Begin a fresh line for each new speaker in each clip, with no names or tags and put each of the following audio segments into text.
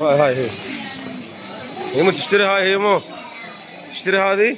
هاي هي مو تشتري، هاي هي مو تشتري هذه.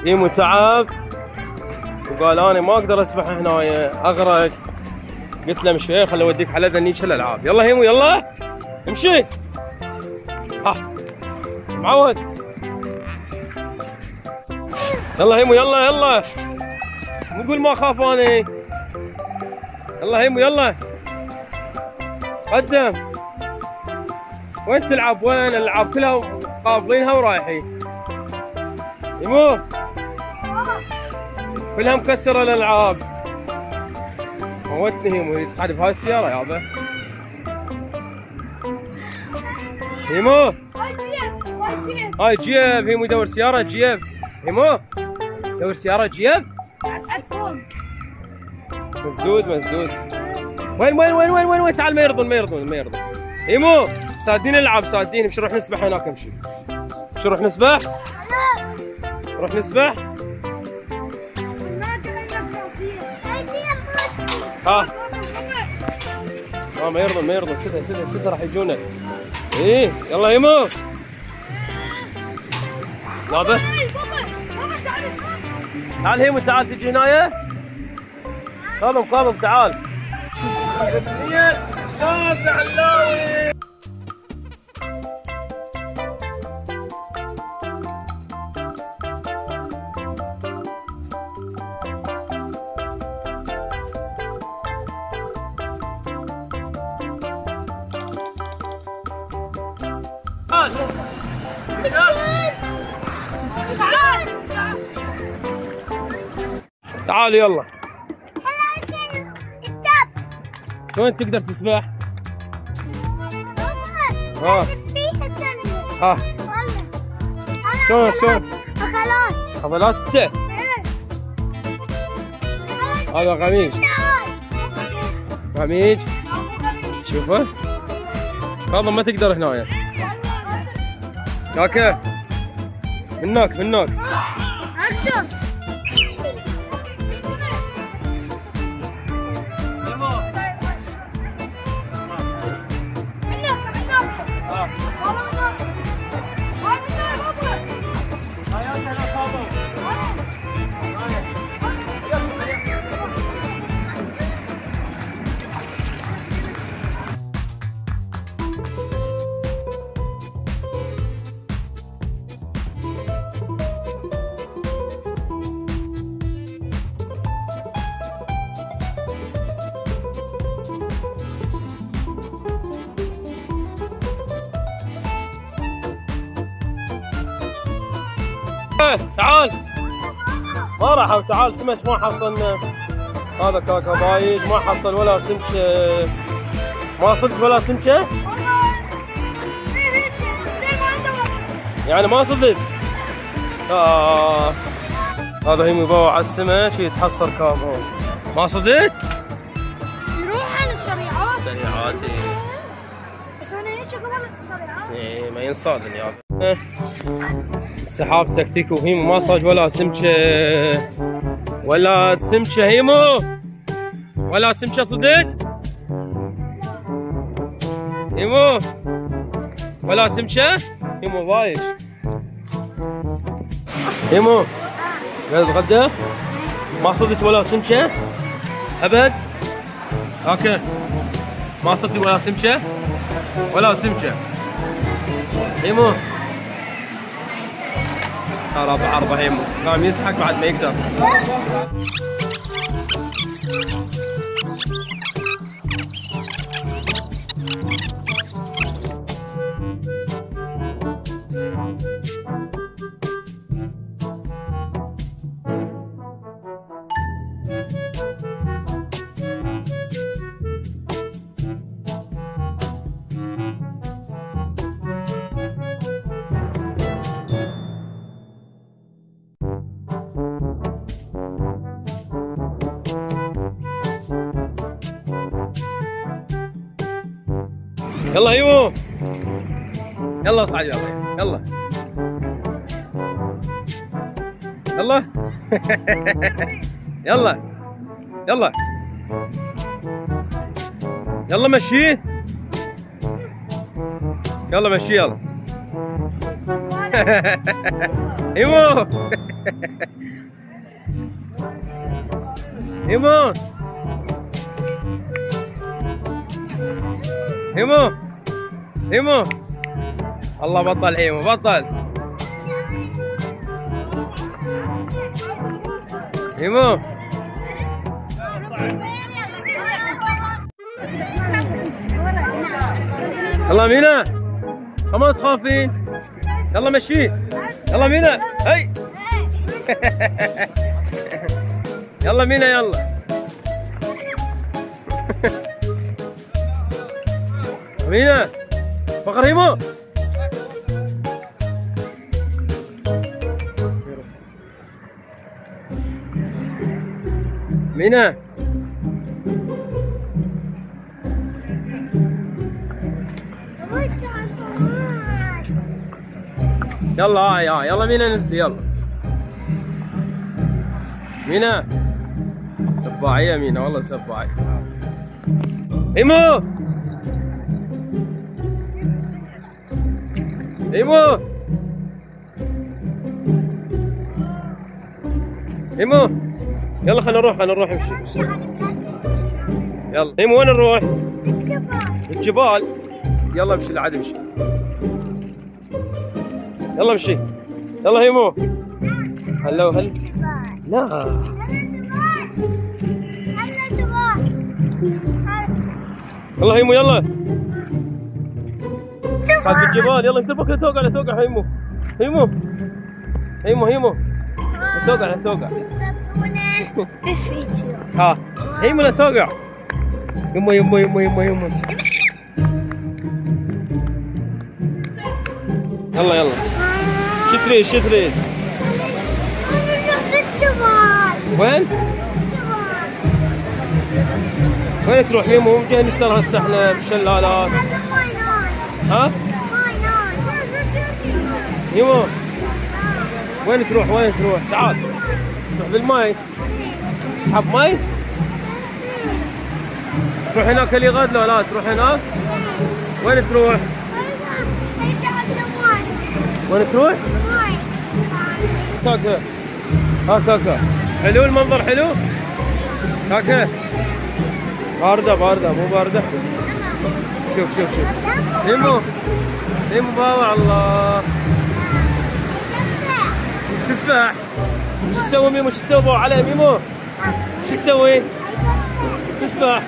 ايمو تعب وقال انا ما اقدر اسبح هنايا اغرق. قلت له مشي خل اوديك على ذنيك الالعاب. يلا ايمو يلا امشي. ها معود. يلا ايمو يلا يلا مو قول ما اخاف انا. يلا ايمو يلا قدم. وين تلعب؟ وين الالعاب كلها قافلينها ورايحين. ايمو كلها مكسره الالعاب. موتني هيمو تصعد بهاي السياره يابا. هيمو هاي جيب. هيمو يدور سياره جيب. هيمو دور سياره جيب.
اسعد فوق
مسدود. وين تعال ما يرضون. هيمو صادين العب صادين. امشي نروح نسبح هناك. امشي نروح نسبح. نروح نسبح. ها ما يرضون. سدها راح يجونا. ايه يلا يمو بابا تعال هيمو تعال تجي هنايا. قابم تعال. تعال يلا. وين تقدر تسبح؟ ها شلون خبلات انت؟ هذا غميج شوفه هذا ما تقدر هنا. اوكي منك تعال. ما راحوا. تعال سمك ما حصلنا. هذا كاكابايج ما حصل ولا سمكه. ما صدت ولا سمكه يعني ما صدت. هذا هي مباوع على السمك يتحصر كابون. ما صدت.
يروح على السريعات.
بس انا هيك قبل السريعات. ايه ما ينصادن يا سحاب تكتيك. وهيمو ما صاد ولا سمكه هيمو ولا سمكه صدت. هيمو ولا سمكه. هيمو بايش هيمو قاعد تتغدى؟ ما صدت ولا سمكة؟ أبد؟ اوكي ما صدتي ولا سمكة؟ ولا سمكة هيمو ترى بعرضه هيمو قام يسحق بعد ما يقدر. يلا هيمو يلا اصعد يلا يلا يلا يلا يلا يلا مشي يلا مشي يلا هيمو هيمو هيمو هيمو الله بطل هيمو بطل هيمو يلا مينا كمان تخافين يلا مشي يلا مينا هي يلا مينا يلا مينا فقر هيمو مينا يلا يلا مينا نزلي يلا مينا سباعية مينا والله سباعية هيمو هيمو هيمو يلا خلينا نروح نمشي يلا هيمو وين نروح؟ الجبال يلا امشي لعد امشي يلا امشي يلا هيمو هلا وهلا لا يلا هيمو يلا صعد الجبال يلا اكتب بكره توقع لا توقع هيمو هيمو هيمو هيمو توقع لا توقع ها هيمو لا توقع يمو يمو يمو يمو يمو يلا يلا شو تريد وين؟ وين تروح يمو؟ جاي نفطر هسه احنا بالشلالات ها؟ يمو وين تروح تعال تروح بالماي تسحب ماي تروح هناك اللي غاد لا تروح هناك وين تروح؟ وين تروح؟ هكا هكا حلو المنظر حلو هكا باردة مو باردة شوف هيمو باوع الله تسبح شو تسوي ميمو شو تسوي باوع عليه ميمو شو تسوي تسبح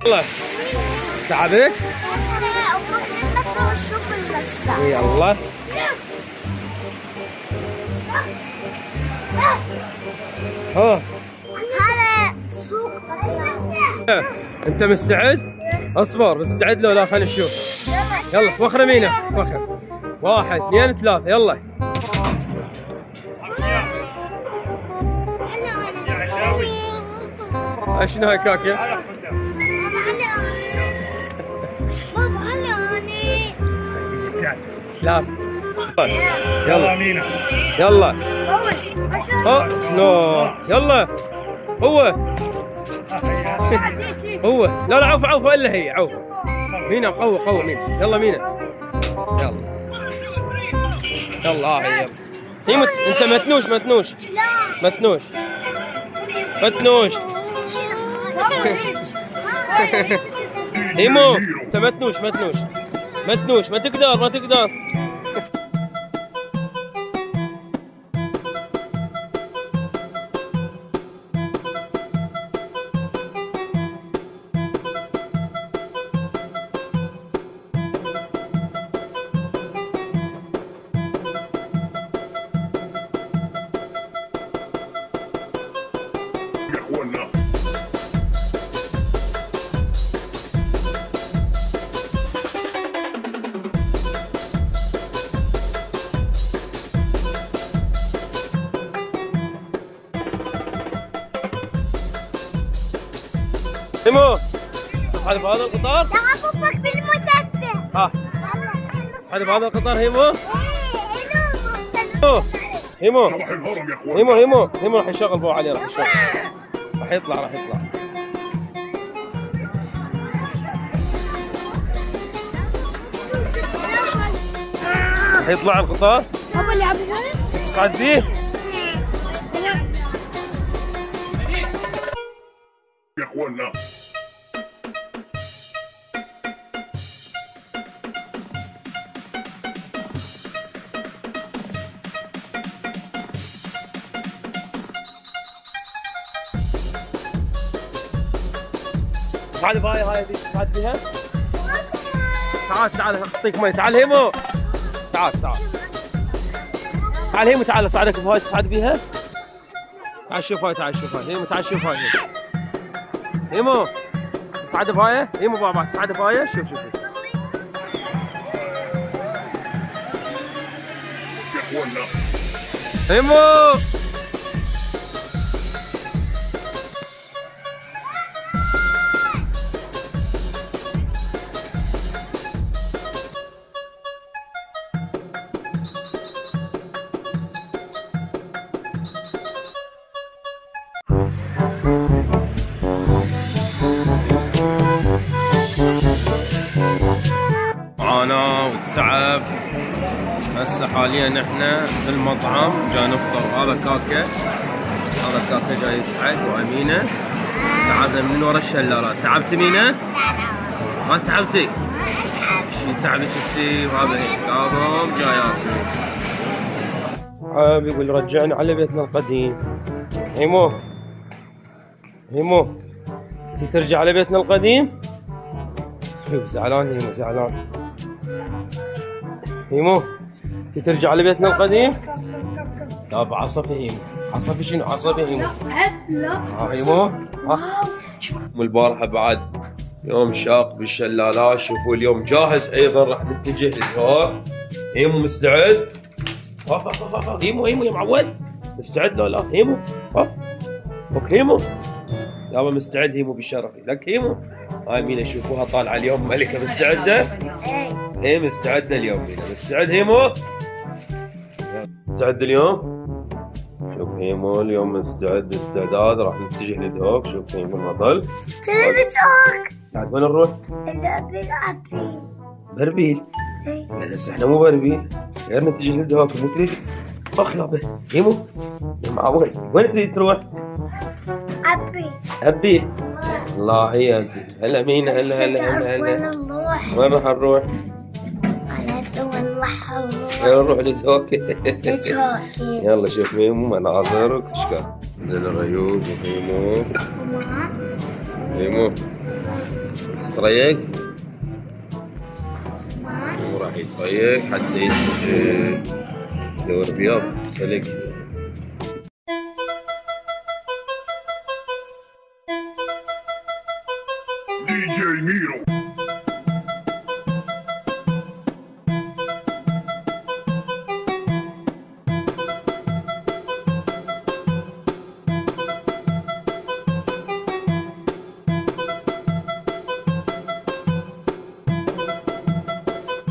والله تعبت؟
بس ونشوف أصفر.
يلا ها
هذا سوق بطيخ.
انت مستعد؟ اصبر مستعد لو لا خلينا نشوف. يلا وخر مينا وخر 1 2 3 يلا. شنو هاي كاكا؟
بابا هلا أنا.
لا يلا
مينا
يلا
أول
نو يلا هو هو لا عوف عوف الا هي عوف مينا قوي مينا يلا مينا يلا يلا هي يلا انت متنوش هيمو انت متنوش ما تقدر هيمو تصعد بهذا القطار؟
لا أبوك بالمسدس.
ها تصعد بهذا القطار هيمو؟ هيمو راح يشغل فوق عليه راح يطلع راح يطلع القطار
بابا اللي عم
تصعد فيه
يا اخوانا
تصعد بهاي هاي تصعد فيها تعال اعطيك مي تعال هيمو تعال هيمو تعال اصعدك بهاي تصعد بيها تعال شوف هاي هيمو تعال شوف هاي هيمو تصعد بهاي هيمو بابا تصعد بهاي شوف
يا اخوانا
هيمو معاناة وتعب. هسه حاليا احنا بالمطعم جاي نفطر. هذا كاكا جاي يسعد وامينه تعبنا من ورا الشلالات. تعبت مينا؟ ما تعبتي؟ شي تعبك شفتي؟ وهذا كاظم جاي ياكل. يقول رجعنا على بيتنا القديم. هيمو ترجع على بيتنا القديم؟ شوف زعلان زعلان. هيمو ترجع على بيتنا القديم؟ لا بعصفي عصفي شنو عصفي هيمو؟
لا
هيمو والبارحة بعد يوم شاق بالشلالات. شوفوا اليوم جاهز ايضا راح نتجه للهواء. هيمو مستعد؟ هيمو يا معود مستعد لو لا؟ هيمو اوكي هيمو يابا مستعد هيمو بشرفي لك. هيمو هاي مينا شوفوها طالعه اليوم ملكه مستعده؟ ايه مستعده اليوم مينا. مستعد هيمو؟ مستعد اليوم؟ شوف هيمو اليوم مستعد استعداد. راح نتجه للدوق. شوف هيمو البطل.
تلفزيون.
بعد وين نروح؟ بربيل. لا هسه احنا مو بربيل غير نتجه للدوق. مو تريد؟ اخ يابا هيمو يا معود وين تريد تروح؟ أبي الله هي أبي. هلا مين هلا وين راح نروح؟ نروح للزوكي. يلا شوف هيمو مناظر واشكال للريوق هيمو سريق راح يتفيق حتى ينتج دور بيض سلق.
DJ Miro.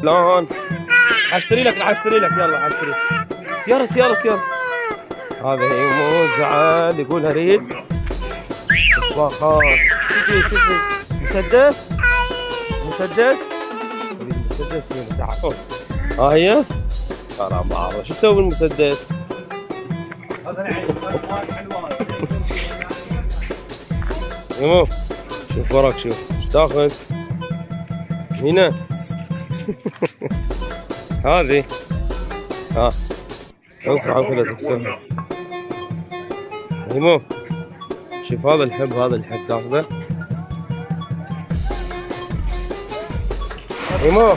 شلون؟ حاشتري لك يلا حاشتري. يرس هذا هيمو زعل يقول اريد طباخات. شوفي مسدس اريد مسدس. هنا تعال ها هي ترى بعض شو تسوي بالمسدس؟ هيمو شوف وراك شوف ايش تاخذ هنا. هذه ها عوف لا تكسرها. هيمو شوف هذا الحب تاخذه. هيمو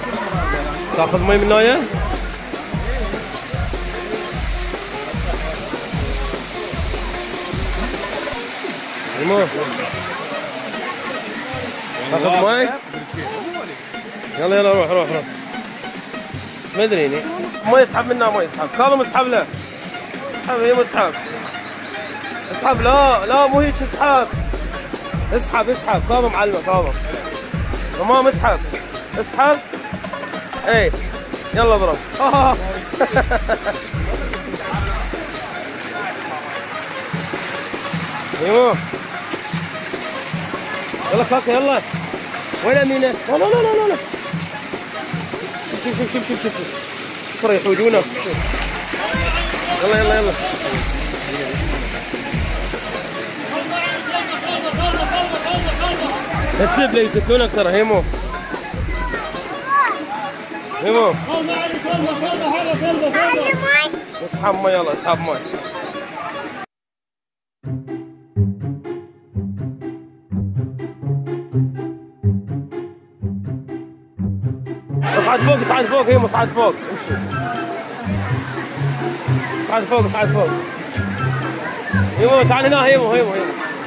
تاخذ مي من هنايا. هيمو تاخذ مي. يلا روح ما ادري ما يسحب منها ما يسحب. كاظم اسحب له. هيمو اسحب. لا مو هيك اسحب. كاظم علمه كاظم. تمام اسحب. اي يلا اضرب. هيمو يلا كاكا يلا. وين امينه؟ لا شوف يحوجونه. يلا كتب لي يقتلونك ترى. هيمو اسحب مي. يلا اسحب مي. اصعد فوق هيمو اصعد فوق. امشي اصعد فوق. هيمو تعال هنا. هيمو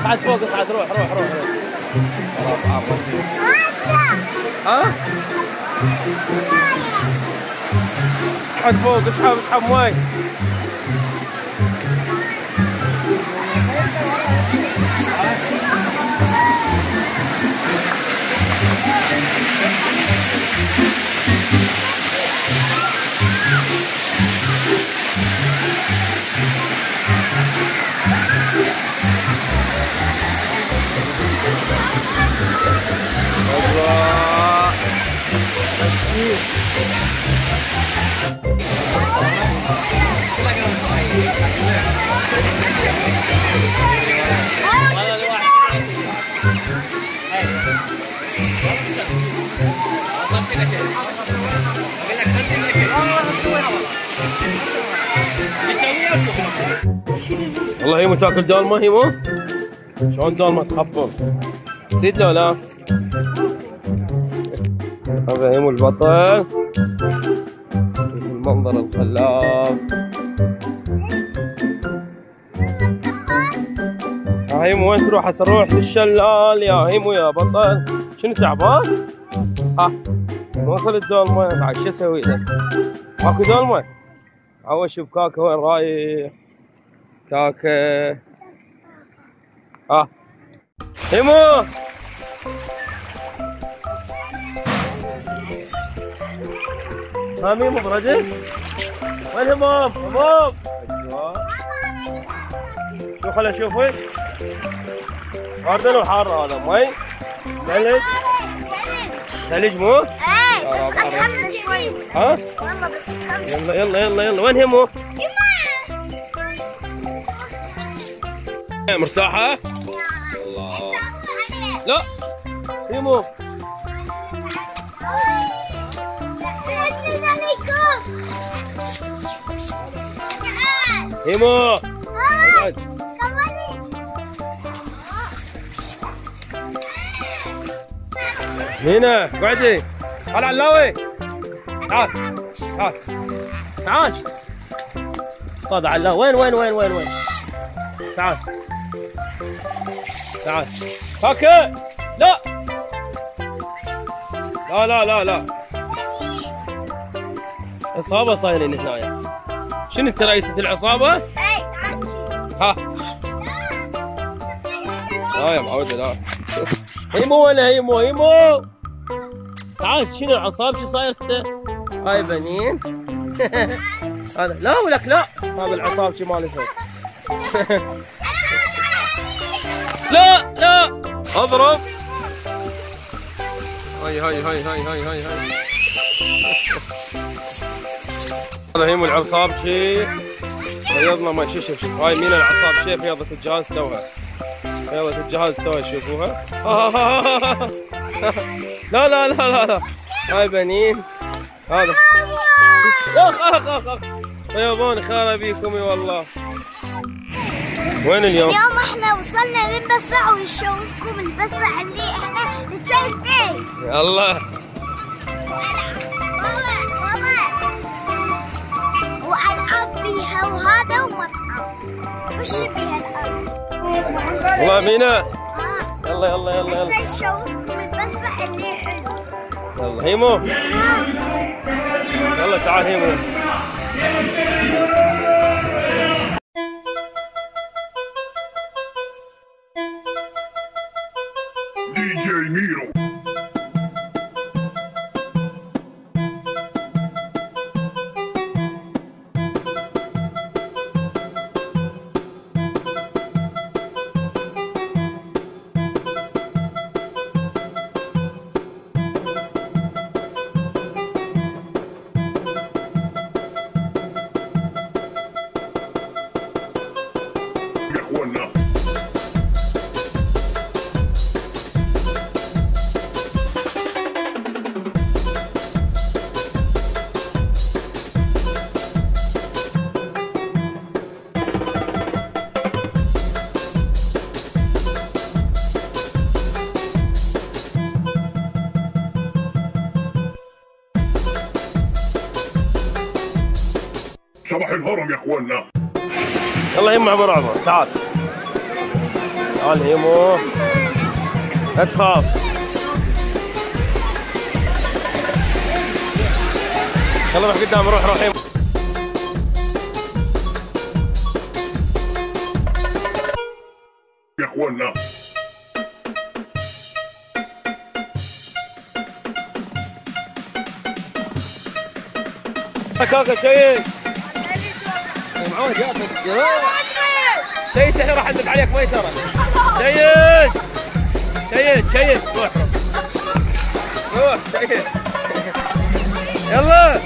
اصعد فوق. روح ها اصعد فوق. اسحب مي. والله هيمو تاكل دولمه. هيمو شلون دولمه تخبر؟ تريد لو لا؟ هذا هيمو البطل. المنظر الخلاب. يا هيمو وين تروح؟ هسه نروح للشلال يا هيمو يا بطل. شنو تعبان؟ ها مو اكل الدولمه بعد شو اسوي له؟ ماكو دولمه. اول شوف كاكا وين رايح. كاكا ها هيمو ها مين مبرده؟ وين همام؟ شو خل اشوفك. باردن وحار هذا مي ثلج مو؟
ايه بس اتحمل شوي.
ها؟
والله بس اتحمل.
يلا وين هيمو؟ مرتاحة؟ الله. لا هيمو هيمو اقعد. هنا اقعدي. طلع علاوي تعال تعال تعال. طبعا لا. وين تعال تعال. كاكا لا لا لا لا لا. عصابة صايرين هنا. شنو انت رئيسة العصابة؟
اي
ها لا يا معودة لا. هيمو ولا هيمو تعال. شنو العصاب شو صاير انت؟ هاي بنين. هذا لا ولك لا. هذا العصاب شي ماله شغل. لا اضرب. هاي هذا هيمو العصاب شي بيضنا ما شوف. هاي مين العصاب شي بيضة الجهاز توها. بيضة الجهاز توها شوفوها. لا هاي بنين. هذا اخ طيبون خير بيكم والله. وين اليوم؟
اليوم احنا وصلنا للمسبح ونشوفكم المسبح اللي احنا نتشيك فيه.
يلا
والعاب بيها وهذا ومطعم. وش بيها العاب؟
والله مينا. يلا
هسه نشوفكم المسبح اللي حلو.
يلا هيمو. يلا تعال هيمو.
DJ Miro. يا اخوانا صباح الهرم يا اخوانا.
يلا هيمو عبر عبر. تعال هيمو. لا تخاف. يلا روح قدام. روح هيمو.
يا اخوانا
كاكا شيء معود ياخذ شيء الحين راح ادق عليك مي ترى. شيء روح شيء. يلا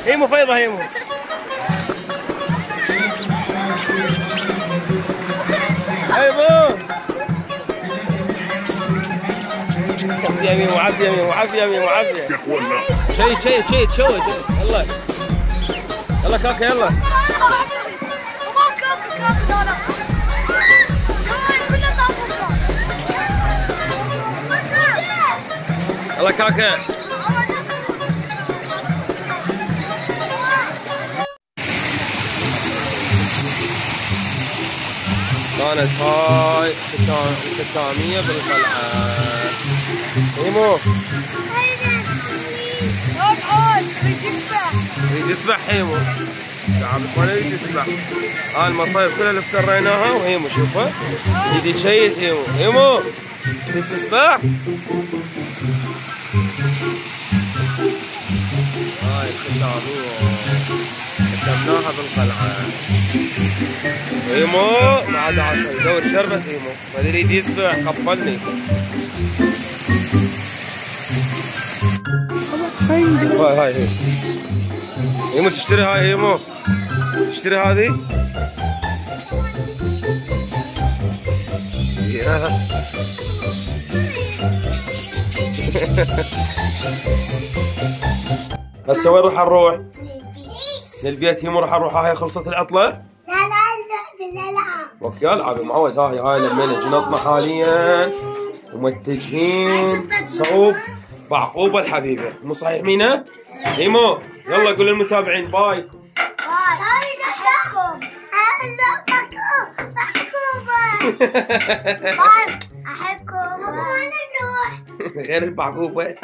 هيمو فيضة هيمو. عافية
يا اخوانا
شيء يلا كاكا يلا. يلا كاكا. كانت هاي ختامية بالقلعة. هيمو يريد يسبح هيمو. تعال ولا يريد يسبح. المصايب كلها اللي افتريناها وهيمو شوفها يريد يشيد. هيمو تريد تسبح. هاي الختامية ختمناها بالقلعة. هيمو ما عاد عسل يدور شربت. هيمو ما يريد يسبح قفلني. هاي هيمو تشتري. هاي هيمو تشتري هذه. هسه وين راح نروح؟ للبيت. هيمو راح نروح. هاي خلصت العطلة؟
لا بالالعاب.
اوكي العب يا معود. هاي لمينا جنطنا حاليا ومتجهين صوب بعقوبة الحبيبة، مو صحيح مينا؟ ايمو يلا قول للمتابعين باي.
باي. احبكم. باي. احبكم.
غير البعقوبة.